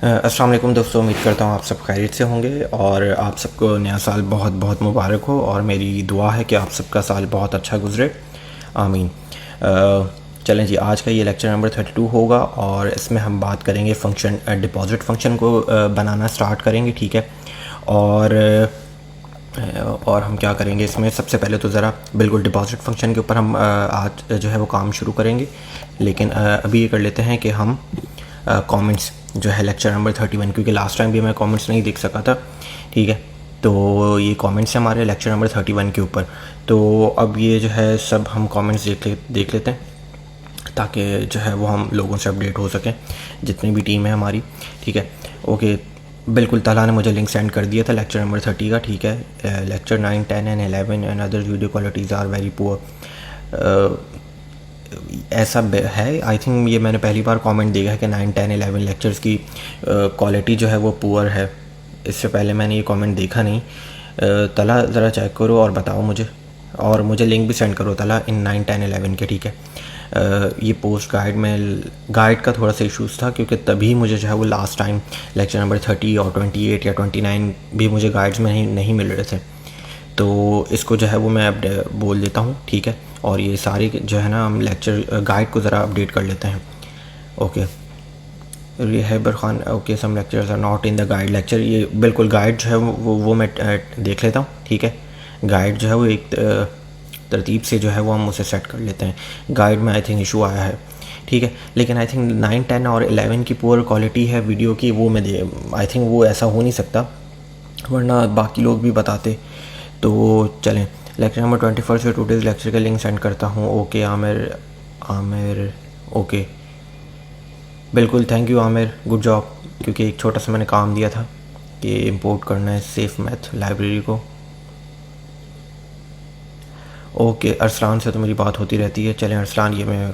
अस्सलाम वालेकुम दोस्तों, उम्मीद करता हूँ आप सब खैरियत से होंगे और आप सबको नया साल बहुत बहुत मुबारक हो। और मेरी दुआ है कि आप सबका साल बहुत अच्छा गुजरे, आमीन। चलें जी, आज का ये लेक्चर नंबर 32 होगा और इसमें हम बात करेंगे फंक्शन डिपॉज़िट फंक्शन को बनाना स्टार्ट करेंगे, ठीक है। और हम क्या करेंगे इसमें, सबसे पहले तो ज़रा बिल्कुल डिपॉज़िट फंक्शन के ऊपर हम आज जो है वो काम शुरू करेंगे। लेकिन अभी ये कर लेते हैं कि हम कमेंट्स जो है लेक्चर नंबर 31, क्योंकि लास्ट टाइम भी मैं कमेंट्स नहीं देख सका था, ठीक है। तो ये कमेंट्स हैं हमारे लेक्चर नंबर 31 के ऊपर। तो अब ये जो है सब हम कमेंट्स देख लेते हैं ताकि जो है वो हम लोगों से अपडेट हो सकें, जितनी भी टीम है हमारी, ठीक है। ओके, बिल्कुल तला ने मुझे लिंक सेंड कर दिया था लेक्चर नंबर 30 का, ठीक है। Lecture 9, 10 and 11 and other video qualities are very poor. ऐसा है, आई थिंक ये मैंने पहली बार कमेंट देखा है कि 9, 10, 11 लेक्चर्स की क्वालिटी जो है वो पुअर है। इससे पहले मैंने ये कमेंट देखा नहीं। तला ज़रा चेक करो और बताओ मुझे, और मुझे लिंक भी सेंड करो तला इन 9, 10, 11 के, ठीक है। ये पोस्ट गाइड का थोड़ा सा इशूज़ था, क्योंकि तभी मुझे जो है वो लास्ट टाइम लेक्चर नंबर 30 और 28 या 29 भी मुझे गाइड्स में नहीं मिल रहे थे। तो इसको जो है वो मैं अब बोल देता हूँ, ठीक है। और ये सारे जो है ना, हम लेक्चर गाइड को ज़रा अपडेट कर लेते हैं। Okay, Rahbar Khan, okay, some lectures are not in the guide lecture. ये बिल्कुल गाइड जो है वो मैं देख लेता हूँ, ठीक है। गाइड जो है वो एक तरतीब से जो है वो हम उसे सेट कर लेते हैं। गाइड में आई थिंक इशू आया है, ठीक है। लेकिन आई थिंक 9, 10 और 11 की पुअर क्वालिटी है वीडियो की, वो मैं आई थिंक वो ऐसा हो नहीं सकता, वरना बाकी लोग भी बताते। तो चलें, लेक्चर नंबर 21 से टूडेज़ लेक्चर का लिंक सेंड करता हूँ। ओके आमिर, ओके, बिल्कुल, thank you Aamir, good job. क्योंकि एक छोटा सा मैंने काम दिया था कि इंपोर्ट करना है सेफ मैथ लाइब्रेरी को। ओके, अरसलान से तो मेरी बात होती रहती है। चलें अरसलान, ये मैं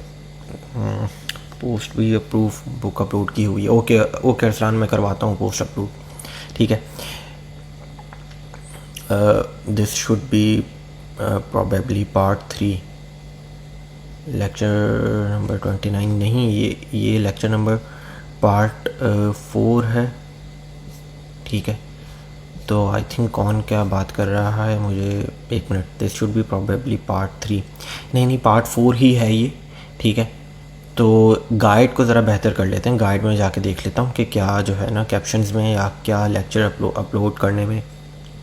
पोस्ट भी अप्रूव बुक अपलोड की हुई है। ओके अरसलान, मैं करवाता हूँ पोस्ट अप्रूव, ठीक है। This should be probably part 3, lecture number 29 नहीं, ये लेक्चर नंबर पार्ट 4 है, ठीक है। तो आई थिंक कौन क्या बात कर रहा है, मुझे एक minute, this should be probably part 3, नहीं पार्ट 4 ही है ये, ठीक है। तो गाइड को ज़रा बेहतर कर लेते हैं। गाइड में जाके देख लेता हूँ कि क्या जो है ना कैप्शंस में या क्या लेक्चर अपलोड करने में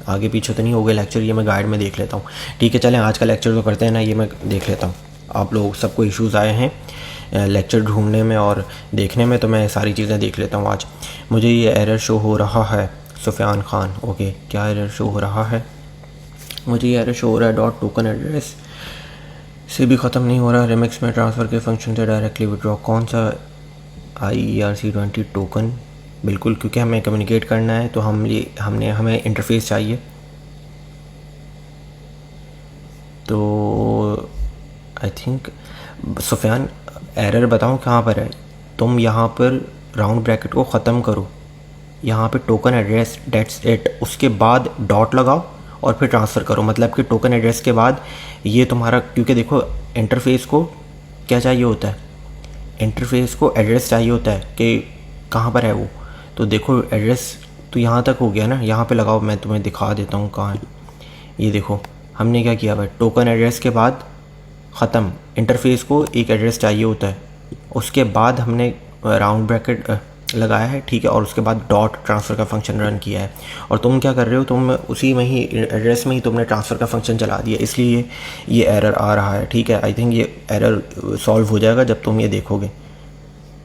आगे पीछे तो नहीं हो गए लेक्चर, ये मैं गाइड में देख लेता हूँ, ठीक है। चलें आज का लेक्चर तो करते हैं ना, ये मैं देख लेता हूँ। आप लोग सबको इश्यूज़ आए हैं लेक्चर ढूंढने में और देखने में, तो मैं सारी चीज़ें देख लेता हूँ आज। मुझे ये एरर शो हो रहा है, सुफियान खान, ओके, क्या एरर शो हो रहा है? मुझे ये एरर शो हो रहा है डॉट टोकन एड्रेस से भी ख़त्म नहीं हो रहा। रिमिक्स में ट्रांसफ़र के फंक्शन से डायरेक्टली विड्रॉ, कौन सा IERC20 टोकन? बिल्कुल, क्योंकि हमें कम्युनिकेट करना है तो हमें इंटरफेस चाहिए। तो आई थिंक सुफियान, एरर बताऊं कहाँ पर है? तुम यहाँ पर राउंड ब्रैकेट को ख़त्म करो, यहाँ पे टोकन एड्रेस डेट्स इट, उसके बाद डॉट लगाओ और फिर ट्रांसफ़र करो। मतलब कि टोकन एड्रेस के बाद ये तुम्हारा, क्योंकि देखो इंटरफेस को क्या चाहिए होता है, इंटरफेस को एड्रेस चाहिए होता है कि कहाँ पर है वो। तो देखो एड्रेस तो यहाँ तक हो गया ना, यहाँ पे लगाओ, मैं तुम्हें दिखा देता हूँ कहाँ है। ये देखो हमने क्या किया भाई, टोकन एड्रेस के बाद ख़त्म, इंटरफेस को एक एड्रेस चाहिए होता है, उसके बाद हमने राउंड ब्रैकेट लगाया है, ठीक है, और उसके बाद डॉट ट्रांसफ़र का फंक्शन रन किया है। और तुम क्या कर रहे हो, तुम उसी में ही एड्रेस में ही तुमने ट्रांसफ़र का फंक्शन चला दिया, इसलिए ये एरर आ रहा है, ठीक है। आई थिंक ये एरर सॉल्व हो जाएगा जब तुम ये देखोगे।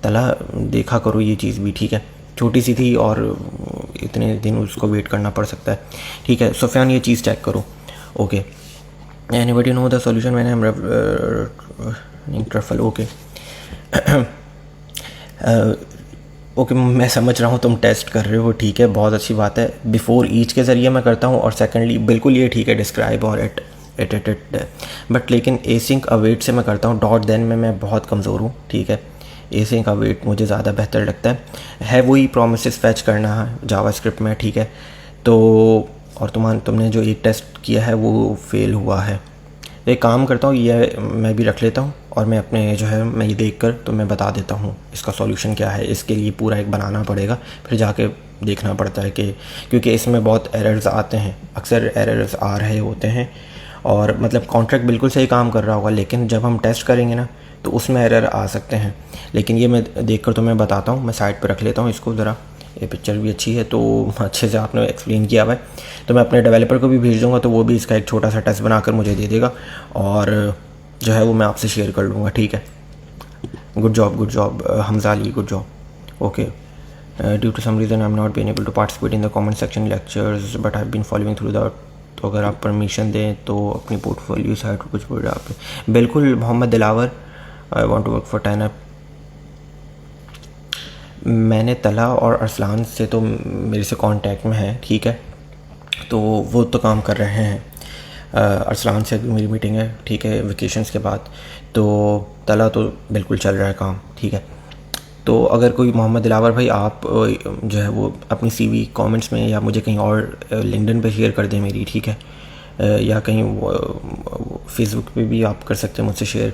तला देखा करो ये चीज़ भी, ठीक है, छोटी सी थी और इतने दिन उसको वेट करना पड़ सकता है, ठीक है। सुफियान, ये चीज़ चेक करो। Okay, anybody know the solution when I am truffle? Okay okay, मैं समझ रहा हूँ तुम टेस्ट कर रहे हो, ठीक है, बहुत अच्छी बात है। बिफोर ईच के ज़रिए मैं करता हूँ, और सेकेंडली बिल्कुल ये ठीक है, डिस्क्राइब और इट बट लेकिन एसिंक अवेट से मैं करता हूँ, डॉट देन में मैं बहुत कमज़ोर हूँ, ठीक है। एसिंक अवेट मुझे ज़्यादा बेहतर लगता है वही प्रोमिसेस फैच करना है जावास्क्रिप्ट में, ठीक है। तो और तुमने जो एक टेस्ट किया है वो फेल हुआ है, एक काम करता हूँ, ये मैं भी रख लेता हूँ और मैं अपने जो है मैं ये देख कर तो मैं बता देता हूँ इसका सॉल्यूशन क्या है। इसके लिए पूरा एक बनाना पड़ेगा, फिर जाके देखना पड़ता है कि क्योंकि इसमें बहुत एरर्स आते हैं, अक्सर एरर्स आ रहे होते हैं और मतलब कॉन्ट्रैक्ट बिल्कुल सही काम कर रहा होगा, लेकिन जब हम टेस्ट करेंगे ना तो उसमें एरर आ सकते हैं। लेकिन ये मैं देख कर तो मैं बताता हूँ, मैं साइड पर रख लेता हूँ इसको ज़रा। ये पिक्चर भी अच्छी है, तो अच्छे से आपने एक्सप्लेन किया हुआ है, तो मैं अपने डेवलपर को भी भेज दूँगा, तो वो भी इसका एक छोटा सा टेस्ट बनाकर मुझे दे देगा और जो है वो मैं आपसे शेयर कर लूँगा। ठीक है, good job Hamza Ali, good job. Okay, due to some reason I am not been able to participate in the comment section lectures but I have been following through the. तो अगर आप परमिशन दें तो अपनी पोर्टफोलियो साइट पर कुछ बोल आप। बिल्कुल Mohammad Dilawar, I want to work for 10 up. मैंने तला और अरसलान से तो मेरे से कांटेक्ट में है, ठीक है, तो वो तो काम कर रहे हैं। अरसलान से अभी मेरी मीटिंग है, ठीक है, वेकेशंस के बाद। तो तला तो बिल्कुल चल रहा है काम, ठीक है। तो अगर कोई मोहम्मद दिलावर भाई आप जो है वो अपनी सीवी कमेंट्स में या मुझे कहीं और लिंक्डइन पे शेयर कर दें मेरी, ठीक है, या कहीं फेसबुक पे भी आप कर सकते हैं मुझसे शेयर,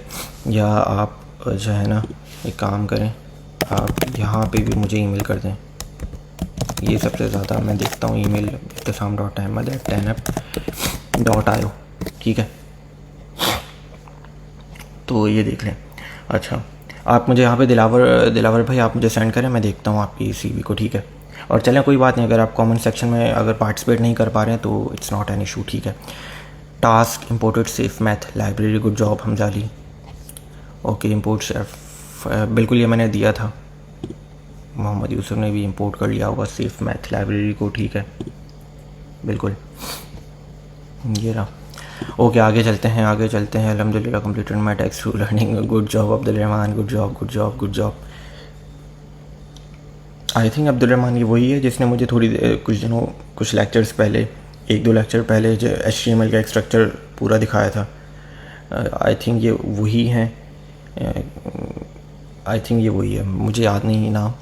या आप जो है ना एक काम करें, आप यहाँ पे भी मुझे ईमेल कर दें। ये सबसे ज़्यादा मैं देखता हूँ ईमेल ibtisam.ahmed@10app.io, ठीक है, तो ये देख लें। अच्छा, आप मुझे यहाँ पे दिलावर भाई आप मुझे सेंड करें, मैं देखता हूँ आपकी सीवी को, ठीक है। और चलें कोई बात नहीं, अगर आप कमेंट सेक्शन में अगर पार्टिसिपेट नहीं कर पा रहे हैं तो इट्स नॉट एन इशू, ठीक है। Task imported safe math library, good job Hamza Ali. Okay, import safe, बिल्कुल ये मैंने दिया था, मोहम्मद यूसुफ ने भी इंपोर्ट कर लिया होगा सेफ मैथ लाइब्रेरी को, ठीक है, बिल्कुल ये रहा। ओके, आगे चलते हैं अल्हम्दुलिल्लाह completed my text through learning, good job Abdul Rahman, good job. I think Abdul Rahman ये वही है जिसने मुझे कुछ लेक्चर्स पहले, 1-2 लेक्चर पहले जो HTML का एक स्ट्रक्चर पूरा दिखाया था। आई थिंक ये वही हैं, मुझे याद नहीं नाम।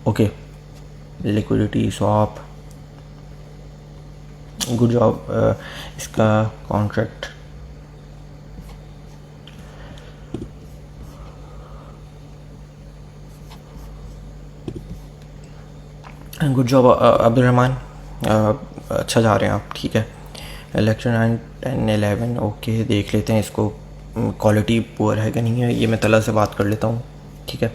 Okay, liquidity swap, good job. इसका contract good job Abdul Rahman, अच्छा जा रहे हैं आप, ठीक है। लेक्चर 9, 10, 11 ओके, देख लेते हैं इसको, क्वालिटी पुअर है कि नहीं है, ये मैं तला से बात कर लेता हूँ, ठीक है।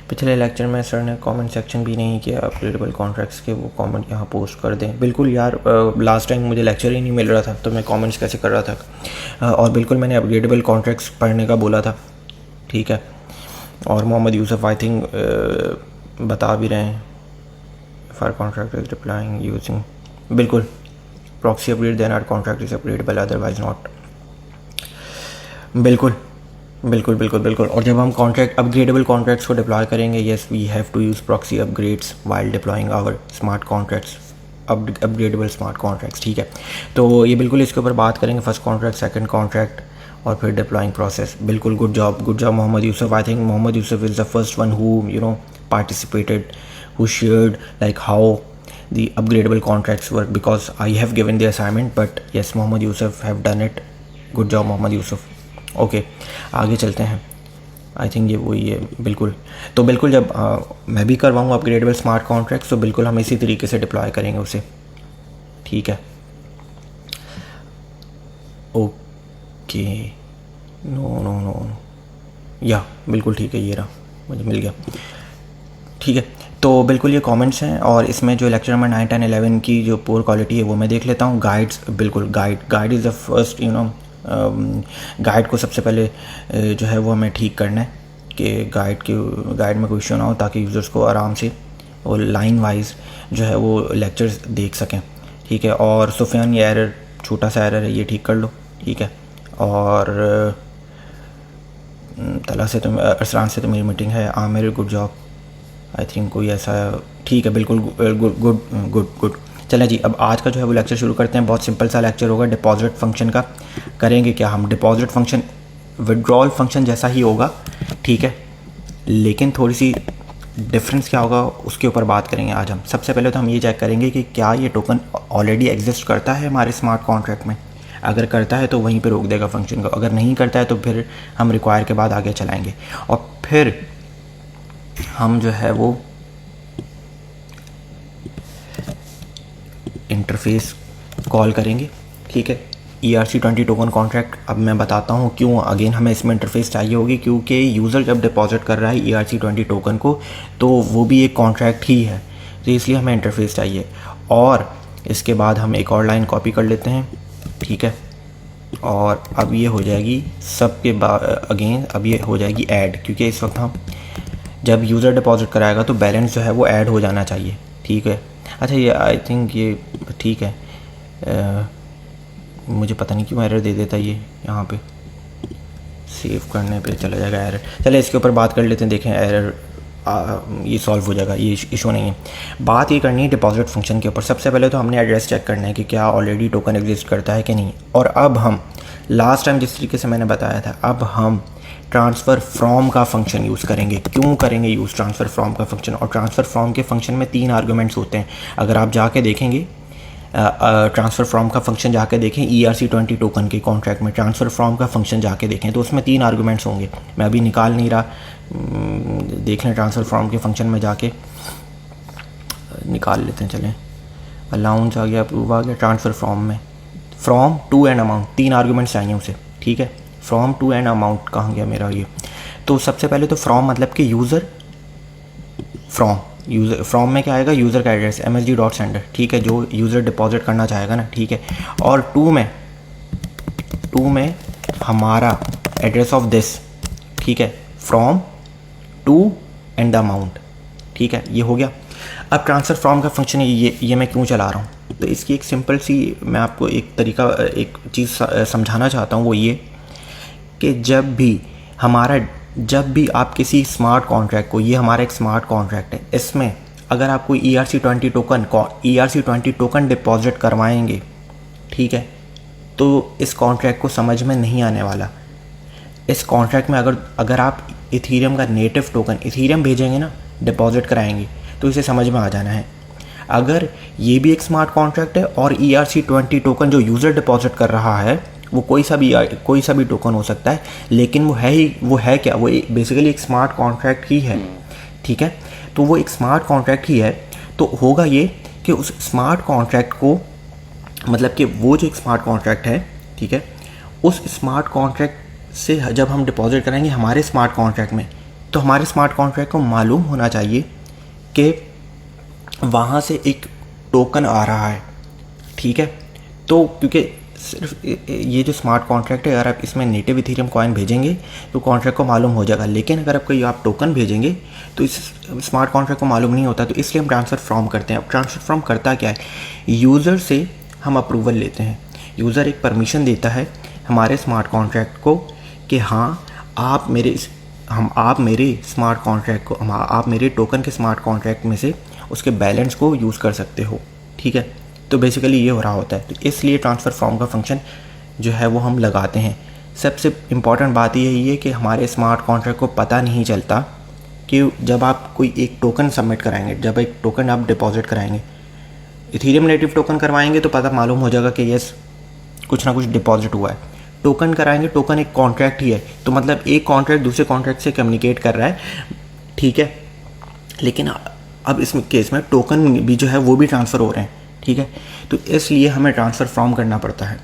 पिछले लेक्चर में सर ने कमेंट सेक्शन भी नहीं किया अपग्रेडेबल कॉन्ट्रैक्ट्स के, वो कमेंट यहाँ पोस्ट कर दें। बिल्कुल यार, लास्ट टाइम मुझे लेक्चर ही नहीं मिल रहा था तो मैं कमेंट्स कैसे कर रहा था। और बिल्कुल मैंने अपग्रेडेबल कॉन्ट्रैक्ट्स पढ़ने का बोला था, ठीक है। और मोहम्मद यूसुफ आई थिंक बता भी रहे हैं, for contract is deploying using, बिल्कुल proxy upgrade then our contract is upgradeable otherwise not, बिल्कुल। और जब हम कॉन्ट्रैक्ट अपग्रेडेबल कॉन्ट्रैक्ट्स को डिप्लॉय करेंगे, yes we have to use proxy upgrades while deploying our smart contracts, upgradeable smart contracts, ठीक है। तो ये बिल्कुल इसके ऊपर बात करेंगे, फर्स्ट कॉन्ट्रैक्ट, सेकंड कॉन्ट्रैक्ट और फिर डिप्लॉइंग प्रोसेस। बिल्कुल, good job Mohammad Yusuf. I think Mohammad Yusuf is the first one who participated, who shared like how the upgradable contracts work, because I have given the assignment, but yes, Mohammad Yusuf have done it. Good job Mohammad Yusuf. Okay, आगे चलते हैं। I think ये वही है, बिल्कुल। तो बिल्कुल जब मैं भी करवाऊँ अपग्रेडेबल स्मार्ट कॉन्ट्रैक्ट्स, तो बिल्कुल हम इसी तरीके से डिप्लॉय करेंगे उसे, ठीक है। ओके, नो या बिल्कुल ठीक है, ये रहा, मुझे मिल गया, ठीक है। तो बिल्कुल ये कमेंट्स हैं, और इसमें जो लेक्चर नंबर 9, 10, 11 की जो पुअर क्वालिटी है वो मैं देख लेता हूँ। गाइड्स, बिल्कुल guide is the first, guide को सबसे पहले जो है वो हमें ठीक करना है कि गाइड में कोई इशू ना हो, ताकि यूज़र्स को आराम से वो लाइन वाइज जो है वो लेक्चर्स देख सकें, ठीक है। और सुफियान, ये एरर, छोटा सा एरर है, ये ठीक कर लो, ठीक है। और तला से तो, अरसलान से तो मेरी मीटिंग है। Aamir, good job. I think कोई ऐसा, ठीक है, बिल्कुल गुड। चलें जी, अब आज का जो है वो लेक्चर शुरू करते हैं। बहुत सिंपल सा लेक्चर होगा डिपॉजिट फंक्शन का। करेंगे क्या हम, डिपॉजिट फंक्शन विड्रॉल फंक्शन जैसा ही होगा, ठीक है, लेकिन थोड़ी सी डिफरेंस क्या होगा उसके ऊपर बात करेंगे आज हम। सबसे पहले तो हम ये चेक करेंगे कि क्या ये टोकन ऑलरेडी एग्जिस्ट करता है हमारे स्मार्ट कॉन्ट्रैक्ट में। अगर करता है तो वहीं पे रोक देगा फंक्शन को, अगर नहीं करता है तो फिर हम रिक्वायर के बाद आगे चलाएंगे। और फिर हम जो है वो इंटरफेस कॉल करेंगे, ठीक है। ERC20 टोकन कॉन्ट्रैक्ट, अब मैं बताता हूँ क्यों अगेन हमें इसमें इंटरफेस चाहिए होगी, क्योंकि यूज़र जब डिपॉजिट कर रहा है ERC20 टोकन को तो वो भी एक कॉन्ट्रैक्ट ही है, तो इसलिए हमें इंटरफेस चाहिए। और इसके बाद हम एक और लाइन कॉपी कर लेते हैं, ठीक है। और अब ये हो जाएगी सबके बाद अगेन, अब ये हो जाएगी ऐड, क्योंकि इस वक्त हम जब यूज़र डिपॉजिट कराएगा तो बैलेंस जो है वो ऐड हो जाना चाहिए, ठीक है। अच्छा, ये आई थिंक ये ठीक है, मुझे पता नहीं क्यों एरर दे देता ये, यहाँ पे सेव करने पे चला जाएगा एरर। चले इसके ऊपर बात कर लेते हैं, देखें एरर ये सॉल्व हो जाएगा, ये इशू नहीं है। बात ये करनी है डिपॉजिट फंक्शन के ऊपर। सबसे पहले तो हमने एड्रेस चेक करना है कि क्या ऑलरेडी टोकन एग्जिस्ट करता है कि नहीं। और अब हम लास्ट टाइम जिस तरीके से मैंने बताया था, अब हम ट्रांसफ़र फ्रॉम का फंक्शन यूज़ करेंगे। क्यों करेंगे यूज़ ट्रांसफ़र फ्रॉम का फंक्शन? और ट्रांसफ़र फ्रॉम के फंक्शन में 3 आर्गूमेंट्स होते हैं। अगर आप जाके देखेंगे ट्रांसफ़र फ्रॉम का फंक्शन जाके देखें, ERC20 टोकन के कॉन्ट्रैक्ट में ट्रांसफ़र फ्रॉम का फंक्शन जाके देखें तो उसमें 3 आर्गूमेंट्स होंगे। मैं अभी निकाल नहीं रहा, देख लें ट्रांसफ़र फ्रॉम के फंक्शन में जाके निकाल लेते हैं। चलें, अलाउंस आ गया, अप्रूव आ गया। ट्रांसफ़र फ्रॉम में from to and amount 3 arguments चाहिए उसे, ठीक है। फ्रॉम टू एंड अमाउंट कहाँ गया मेरा ये? तो सबसे पहले तो फ्रॉम मतलब कि यूज़र फ्रॉम, यूज़र फ्रॉम में क्या आएगा? यूज़र का एड्रेस msg.sender, ठीक है, जो यूज़र डिपॉजिट करना चाहेगा ना, ठीक है। और टू में हमारा एड्रेस ऑफ दिस, ठीक है, from to and the amount, ठीक है, ये हो गया। अब ट्रांसफ़र फ्रॉम का फंक्शन ये मैं क्यों चला रहा हूँ, तो इसकी एक सिंपल सी मैं आपको एक तरीका, एक चीज़ समझाना चाहता हूँ। वो ये कि जब भी आप किसी स्मार्ट कॉन्ट्रैक्ट को, ये हमारा एक स्मार्ट कॉन्ट्रैक्ट है, इसमें अगर आप कोई ERC20 टोकन डिपॉजिट करवाएंगे, ठीक है, तो इस कॉन्ट्रैक्ट को समझ में नहीं आने वाला। इस कॉन्ट्रैक्ट में अगर आप इथीरियम का नेटिव टोकन इथीरियम भेजेंगे ना, डिपॉजिट कराएंगे, तो इसे समझ में आ जाना है। अगर ये भी एक स्मार्ट कॉन्ट्रैक्ट है और ERC20 टोकन जो यूज़र डिपॉजिट कर रहा है वो कोई सा भी टोकन हो सकता है, लेकिन वो है क्या? वो बेसिकली एक स्मार्ट कॉन्ट्रैक्ट ही है, ठीक है। तो वो एक स्मार्ट कॉन्ट्रैक्ट ही है, तो होगा ये कि उस स्मार्ट कॉन्ट्रैक्ट को, मतलब कि वो जो एक स्मार्ट कॉन्ट्रैक्ट है, ठीक है, उस स्मार्ट कॉन्ट्रैक्ट से जब हम डिपॉजिट कराएंगे हमारे स्मार्ट कॉन्ट्रैक्ट में, तो हमारे स्मार्ट कॉन्ट्रैक्ट को मालूम होना चाहिए कि वहाँ से एक टोकन आ रहा है, ठीक है। तो क्योंकि सिर्फ ये जो स्मार्ट कॉन्ट्रैक्ट है, अगर आप इसमें नेटिव इथीरियम कॉइन भेजेंगे तो कॉन्ट्रैक्ट को मालूम हो जाएगा, लेकिन अगर आप टोकन भेजेंगे तो इस स्मार्ट कॉन्ट्रैक्ट को मालूम नहीं होता, तो इसलिए हम ट्रांसफ़र फ्रॉम करते हैं। अब ट्रांसफ़र फ्रॉम करता क्या है? यूज़र से हम अप्रूवल लेते हैं। यूज़र एक परमिशन देता है हमारे स्मार्ट कॉन्ट्रैक्ट को कि हाँ, आप मेरे स्मार्ट कॉन्ट्रैक्ट को, आप मेरे टोकन के स्मार्ट कॉन्ट्रैक्ट में से उसके बैलेंस को यूज़ कर सकते हो, ठीक है। तो बेसिकली ये हो रहा होता है, तो इसलिए ट्रांसफ़र फ्रॉम का फंक्शन जो है वो हम लगाते हैं। सबसे इम्पॉर्टेंट बात यही है कि हमारे स्मार्ट कॉन्ट्रैक्ट को पता नहीं चलता कि जब आप कोई एक टोकन सबमिट कराएंगे, जब एक टोकन आप डिपॉजिट कराएंगे, इथीरियम नेटिव टोकन करवाएंगे तो पता मालूम हो जाएगा कि यस कुछ ना कुछ डिपॉजिट हुआ है। टोकन कराएंगे, टोकन एक कॉन्ट्रैक्ट ही है, तो मतलब एक कॉन्ट्रैक्ट दूसरे कॉन्ट्रैक्ट से कम्युनिकेट कर रहा है, ठीक है। लेकिन अब इस केस में टोकन भी जो है वो भी ट्रांसफ़र हो रहे हैं, ठीक है। तो इसलिए हमें ट्रांसफ़र फ्रॉम करना पड़ता है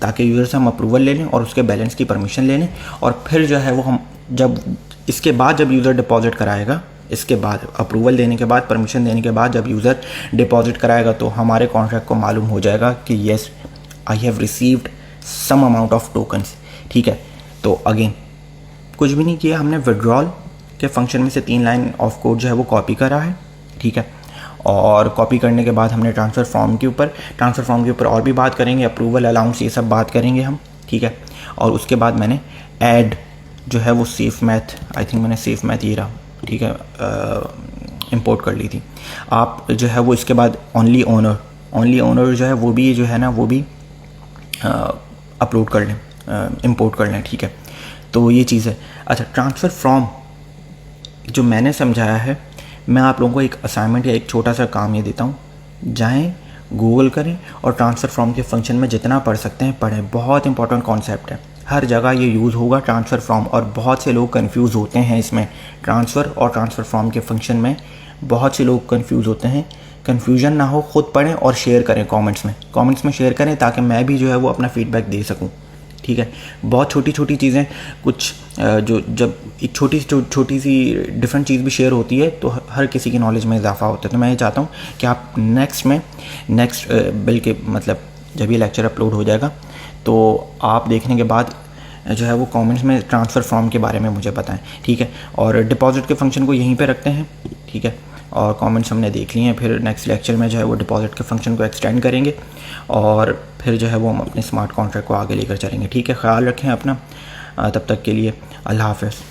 ताकि यूज़र से हम अप्रूवल ले लें और उसके बैलेंस की परमिशन ले लें, और फिर जो है वो हम इसके बाद जब यूज़र डिपॉजिट कराएगा, इसके बाद अप्रूवल देने के बाद, परमिशन देने के बाद जब यूज़र डिपॉजिट कराएगा तो हमारे कॉन्ट्रैक्ट को मालूम हो जाएगा कि yes I have received some amount of tokens, ठीक है। तो अगेन कुछ भी नहीं किया हमने, विड्रॉल के फंक्शन में से 3 लाइन ऑफ कोड जो है वो कॉपी करा है, ठीक है। और कॉपी करने के बाद हमने ट्रांसफ़र फॉर्म के ऊपर और भी बात करेंगे, अप्रूवल, अलाउंस, ये सब बात करेंगे हम, ठीक है। और उसके बाद मैंने ऐड जो है वो सेफ मैथ, आई थिंक मैंने सेफ मैथ ये रहा, ठीक है, इंपोर्ट कर ली थी। आप जो है वो इसके बाद ओनली ओनर जो है वो भी जो है ना वो भी अपलोड कर लें, इंपोर्ट कर लें, ठीक है। तो ये चीज़ है। अच्छा, ट्रांसफ़र फ्रॉम जो मैंने समझाया है, मैं आप लोगों को एक असाइनमेंट या एक छोटा सा काम ये देता हूँ, जाएं गूगल करें और ट्रांसफ़र फ्रॉम के फंक्शन में जितना पढ़ सकते हैं पढ़ें। बहुत इंपॉर्टेंट कॉन्सेप्ट है, हर जगह ये यूज़ होगा ट्रांसफ़र फ्रॉम, और बहुत से लोग कंफ्यूज होते हैं इसमें। ट्रांसफ़र और ट्रांसफ़र फ्रॉम के फंक्शन में बहुत से लोग कंफ्यूज होते हैं। कन्फ्यूजन ना हो, ख़ुद पढ़ें और शेयर करें कमेंट्स में शेयर करें, ताकि मैं भी जो है वो अपना फ़ीडबैक दे सकूं। ठीक है, बहुत छोटी छोटी चीज़ें, कुछ जो जब एक छोटी सी डिफरेंट चीज़ भी शेयर होती है तो हर किसी की नॉलेज में इजाफा होता है। तो मैं ये चाहता हूँ कि आप नेक्स्ट बिल के मतलब जब ये लेक्चर अपलोड हो जाएगा तो आप देखने के बाद जो है वो कमेंट्स में ट्रांसफ़र फ्रॉम के बारे में मुझे बताएं। ठीक है, और डिपॉजिट के फंक्शन को यहीं पे रखते हैं। ठीक है, और कमेंट्स हमने देख लिए हैं। फिर नेक्स्ट लेक्चर में जो है वो डिपॉजिट के फंक्शन को एक्सटेंड करेंगे और फिर जो है वो हम अपने स्मार्ट कॉन्ट्रैक्ट को आगे लेकर चलेंगे। ठीक है, ख्याल रखें अपना। तब तक के लिए अल्लाह हाफ़िज़।